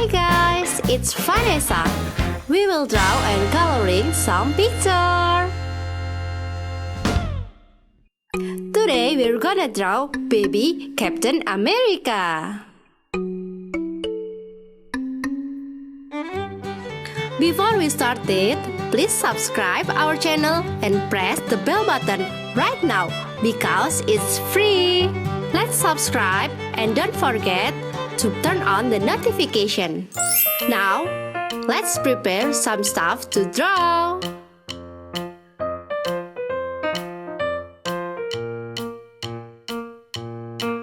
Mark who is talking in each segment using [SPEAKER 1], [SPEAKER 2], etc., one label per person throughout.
[SPEAKER 1] Hi guys, it's Vanessa. We will draw and coloring some picture. Today we're gonna draw baby Captain America. Before we started, please subscribe our channel and press the bell button right now because it's free. Let's subscribe and don't forget to turn on the notification. Now, let's prepare some stuff to draw.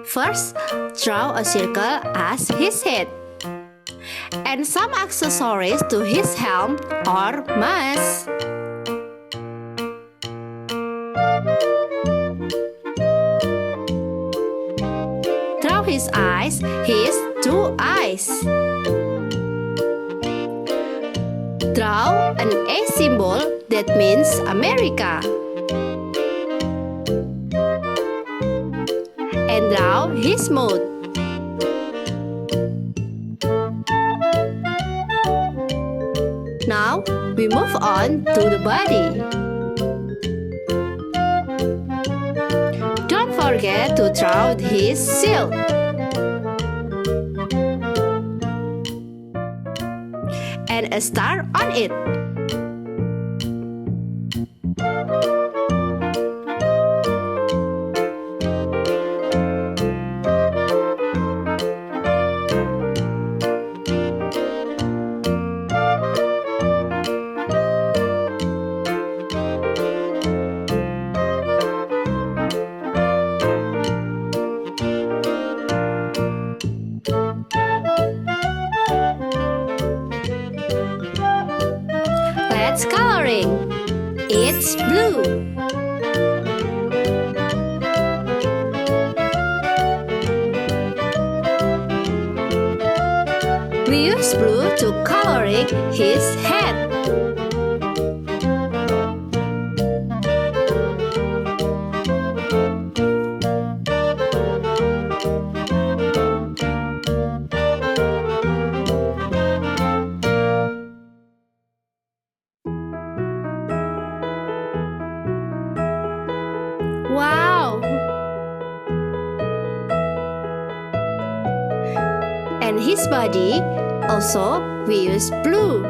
[SPEAKER 1] First, draw a circle as his head and some accessories to his helm or mask. Draw his eyes, his two eyes. Draw an A symbol that means America. And draw his mouth. Now, we move on to the body. Don't forget to draw his shield. And a star on it. Let's coloring. It's blue. We use blue to coloring his head. Wow! And his body also we use blue.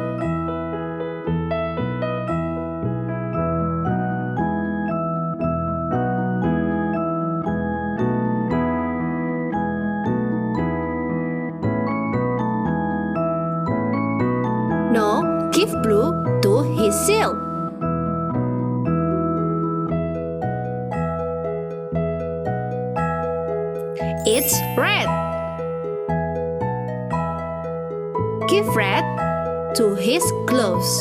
[SPEAKER 1] Now give blue to his shield. It's red. Give red to his gloves.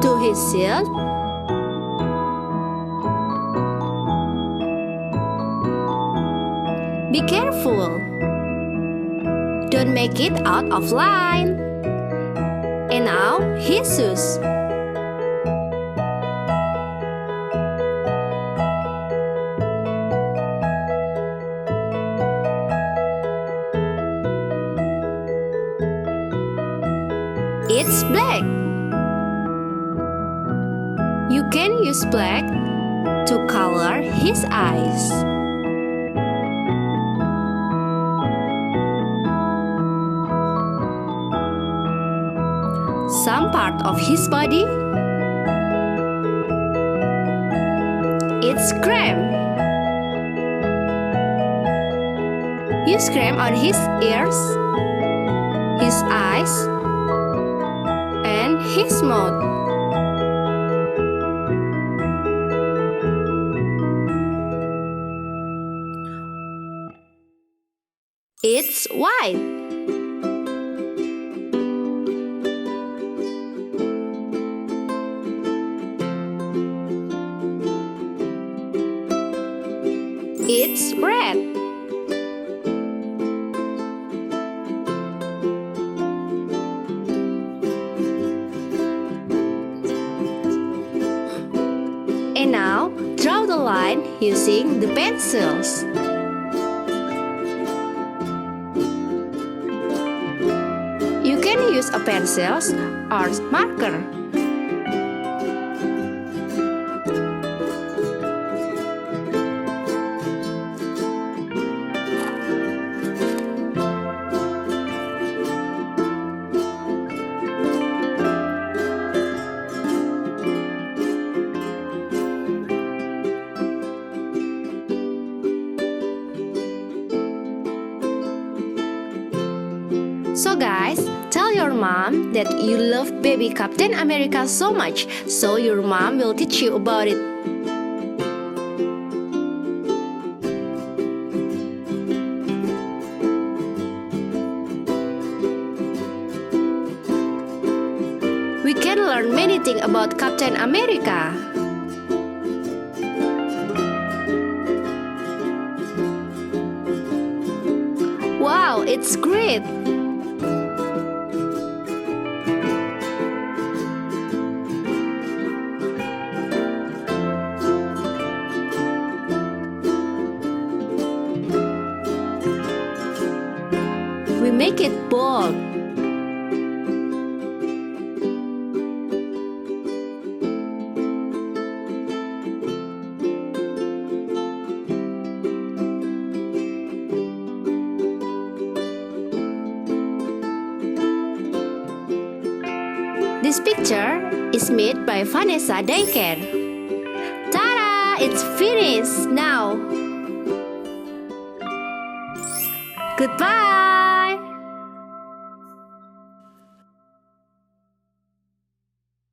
[SPEAKER 1] To his shield. Be careful. Don't make it out of line. And now his shoes. It's black. You can use black to color his eyes. Some part of his body. It's cream. Use cream on his ears, his eyes, and his mouth. It's white. It's red. And now, draw the line using the pencils. You can use a pencil or marker. So guys, tell your mom that you love baby Captain America so much, so your mom will teach you about it. We can learn many things about Captain America. Wow, it's great! We make it bold. This picture is made by Vanessa Daycare. Ta-da! It's finished now. Goodbye!